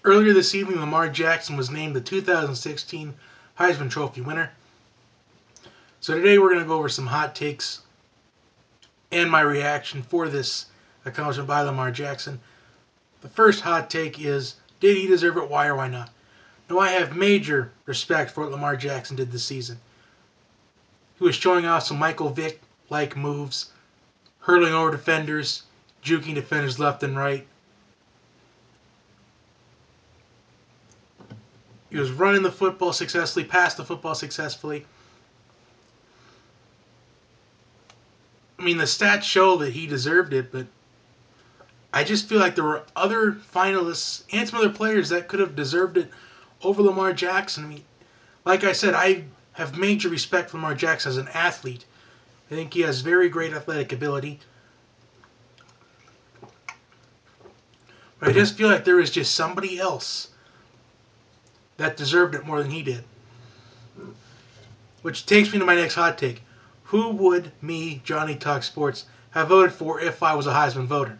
Earlier this evening, Lamar Jackson was named the 2016 Heisman Trophy winner. So today we're going to go over some hot takes and my reaction for this accomplishment by Lamar Jackson. The first hot take is, did he deserve it? Why or why not? Now, I have major respect for what Lamar Jackson did this season. He was showing off some Michael Vick-like moves, hurling over defenders, juking defenders left and right. He was running the football successfully, passed the football successfully. I mean, the stats show that he deserved it, but I just feel like there were other finalists and some other players that could have deserved it over Lamar Jackson. I mean, like I said, I have major respect for Lamar Jackson as an athlete. I think he has very great athletic ability. But I just feel like there was just somebody else that deserved it more than he did. Which takes me to my next hot take. Who would me, Johnny Talk Sports, have voted for if I was a Heisman voter?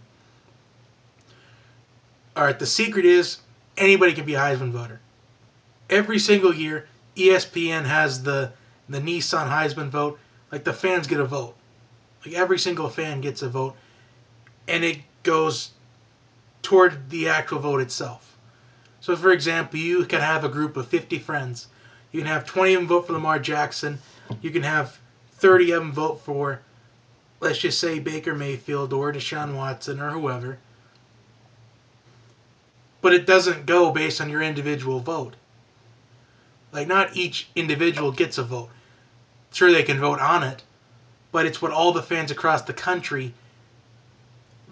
Alright, the secret is anybody can be a Heisman voter. Every single year, ESPN has the Nissan Heisman vote. Like, the fans get a vote. Like, every single fan gets a vote. And it goes toward the actual vote itself. So, for example, you can have a group of 50 friends. You can have 20 of them vote for Lamar Jackson. You can have 30 of them vote for, let's just say, Baker Mayfield or Deshaun Watson or whoever. But it doesn't go based on your individual vote. Like, not each individual gets a vote. Sure, they can vote on it, but it's what all the fans across the country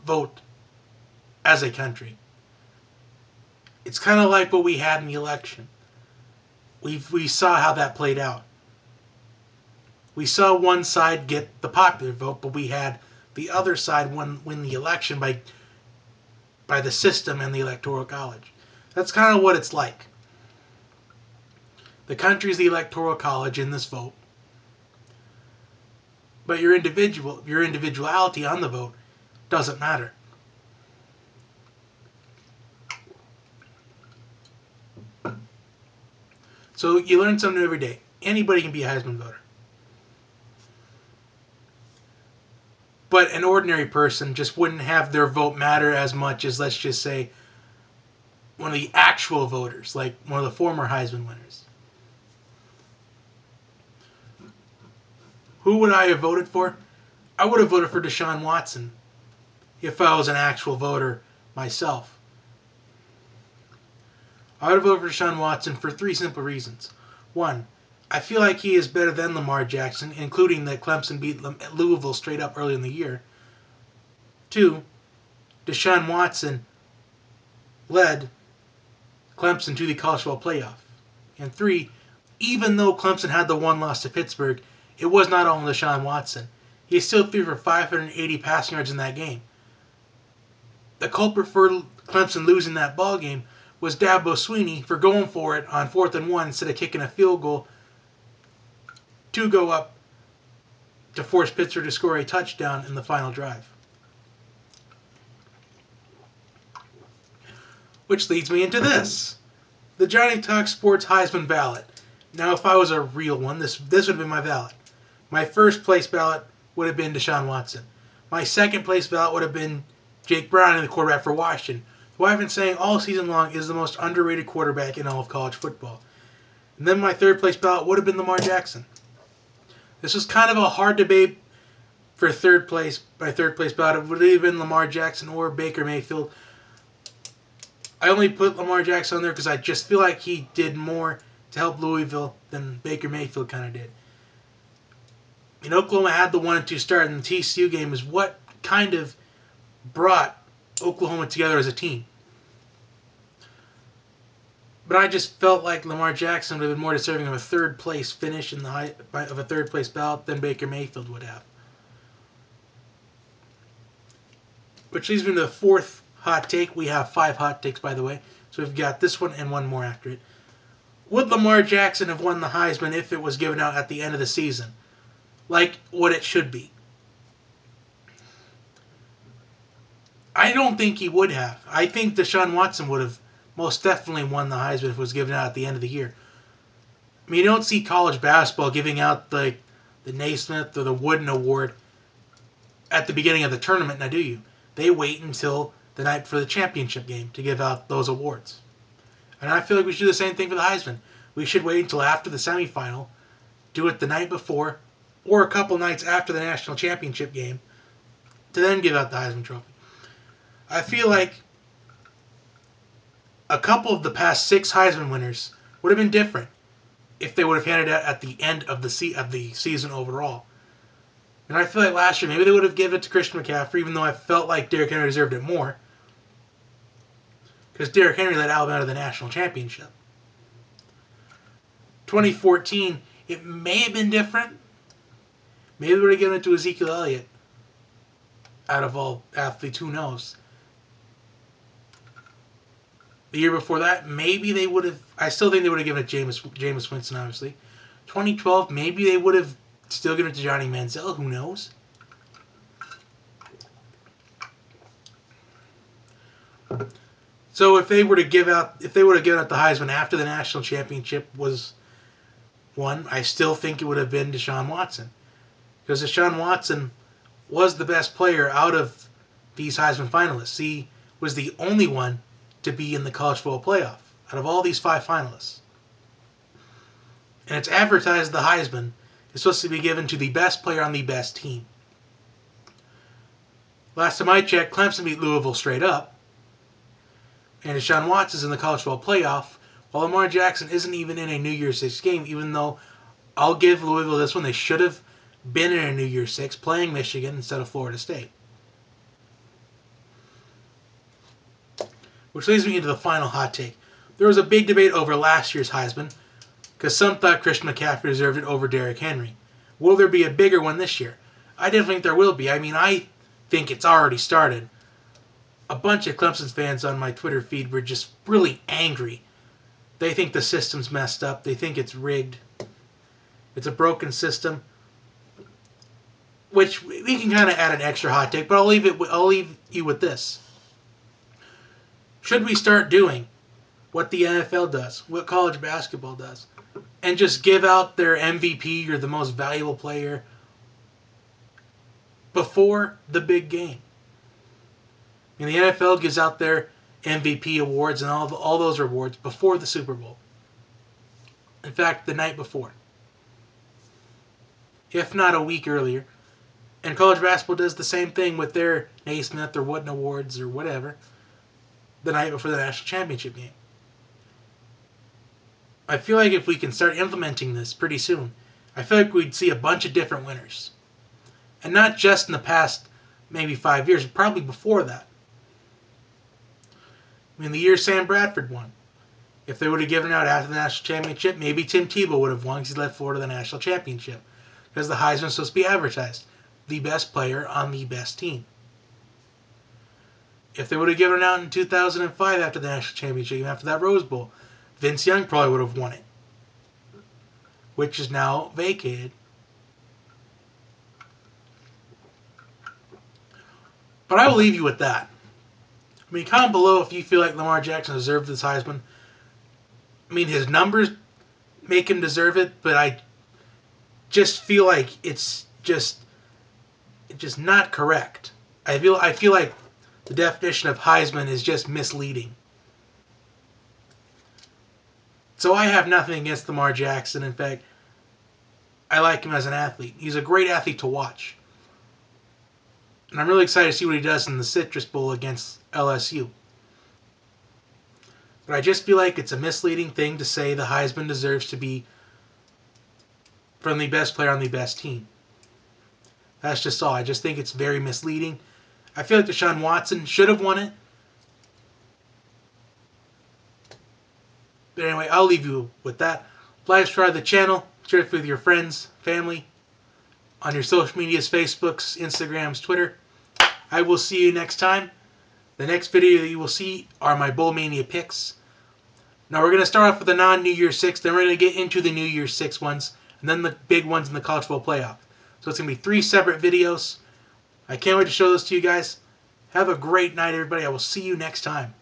vote as a country. It's kind of like what we had in the election. We saw how that played out. We saw one side get the popular vote, but we had the other side win the election by the system and the Electoral College. That's kind of what it's like. The country's the Electoral College in this vote, but your individuality on the vote doesn't matter. So you learn something every day. Anybody can be a Heisman voter. But an ordinary person just wouldn't have their vote matter as much as, let's just say, one of the actual voters, like one of the former Heisman winners. Who would I have voted for? I would have voted for Deshaun Watson if I was an actual voter myself. I would have voted for Shawn Watson for three simple reasons. One, I feel like he is better than Lamar Jackson, including that Clemson beat Louisville straight up early in the year. Two, Deshaun Watson led Clemson to the college football playoff. And three, even though Clemson had the one loss to Pittsburgh, it was not all Deshaun Watson. He still threw for 580 passing yards in that game. The culprit for Clemson losing that ball game was Dabo Swinney for going for it on 4th and 1 instead of kicking a field goal to go up to force Pittsburgh to score a touchdown in the final drive. Which leads me into this. The Johnny Talk Sports Heisman ballot. Now, if I was a real one, this would have been my ballot. My first place ballot would have been Deshaun Watson. My second place ballot would have been Jake Browning, the quarterback for Washington, who I've been saying all season long is the most underrated quarterback in all of college football. And then my third place ballot would have been Lamar Jackson. This was kind of a hard debate for third place. My third place ballot would have been Lamar Jackson or Baker Mayfield. I only put Lamar Jackson on there because I just feel like he did more to help Louisville than Baker Mayfield kind of did. And Oklahoma had the 1-2 start, and the TCU game is what kind of brought Oklahoma together as a team. But I just felt like Lamar Jackson would have been more deserving of a third place finish of a third place ballot than Baker Mayfield would have. Which leads me to the fourth hot take. We have 5 hot takes, by the way. So we've got this one and one more after it. Would Lamar Jackson have won the Heisman if it was given out at the end of the season? Like what it should be. I don't think he would have. I think Deshaun Watson would have most definitely won the Heisman if it was given out at the end of the year. I mean, you don't see college basketball giving out the Naismith or the Wooden Award at the beginning of the tournament, now do you? They wait until the night before the championship game to give out those awards. And I feel like we should do the same thing for the Heisman. We should wait until after the semifinal, do it the night before, or a couple nights after the national championship game, to then give out the Heisman Trophy. I feel like a couple of the past 6 Heisman winners would have been different if they would have handed it out at the end of the season overall. And I feel like last year maybe they would have given it to Christian McCaffrey, even though I felt like Derrick Henry deserved it more, because Derrick Henry led Alabama to the national championship. 2014, it may have been different. Maybe they would have given it to Ezekiel Elliott. Out of all athletes, who knows? The year before that, maybe they would have. I still think they would have given it to Jameis Winston, obviously. 2012, maybe they would have still given it to Johnny Manziel. Who knows? So if they would have given out the Heisman after the national championship was won, I still think it would have been Deshaun Watson, because Deshaun Watson was the best player out of these Heisman finalists. He was the only one to be in the college football playoff out of all these 5 finalists. And it's advertised the Heisman is supposed to be given to the best player on the best team. Last time I checked, Clemson beat Louisville straight up, and Shawn Watson is in the college football playoff, while Lamar Jackson isn't even in a New Year's 6 game, even though I'll give Louisville this one. They should have been in a New Year's 6 playing Michigan instead of Florida State. Which leads me into the final hot take. There was a big debate over last year's Heisman, because some thought Christian McCaffrey deserved it over Derrick Henry. Will there be a bigger one this year? I definitely think there will be. I mean, I think it's already started. A bunch of Clemson fans on my Twitter feed were just really angry. They think the system's messed up. They think it's rigged. It's a broken system. Which we can kind of add an extra hot take, but I'll leave you with this. Should we start doing what the NFL does, what college basketball does, and just give out their MVP or the most valuable player before the big game? And the NFL gives out their MVP awards and all those rewards before the Super Bowl. In fact, the night before. If not a week earlier. And college basketball does the same thing with their Naismith or Wooden Awards or whatever the night before the national championship game. I feel like if we can start implementing this pretty soon, I feel like we'd see a bunch of different winners. And not just in the past maybe 5 years, probably before that. I mean, the year Sam Bradford won. If they would have given it out after the national championship, maybe Tim Tebow would have won because he led Florida to the national championship. Because the Heisman is supposed to be advertised. The best player on the best team. If they would have given it out in 2005 after the national championship, after that Rose Bowl, Vince Young probably would have won it. Which is now vacated. But I will leave you with that. I mean, comment below if you feel like Lamar Jackson deserved this Heisman. I mean, his numbers make him deserve it, but I just feel like it's just not correct. I feel like the definition of Heisman is just misleading. So I have nothing against Lamar Jackson. In fact, I like him as an athlete. He's a great athlete to watch. And I'm really excited to see what he does in the Citrus Bowl against LSU. But I just feel like it's a misleading thing to say the Heisman deserves to be from the best player on the best team. That's just all. I just think it's very misleading. I feel like Deshaun Watson should have won it. But anyway, I'll leave you with that. Like, subscribe to the channel. Share it with your friends, family, on your social medias, Facebooks, Instagrams, Twitter. I will see you next time. The next video that you will see are my Bowl Mania picks. Now we're going to start off with the non-New Year's 6, then we're going to get into the New Year's 6 ones, and then the big ones in the college football playoff. So it's going to be 3 separate videos. I can't wait to show those to you guys. Have a great night, everybody. I will see you next time.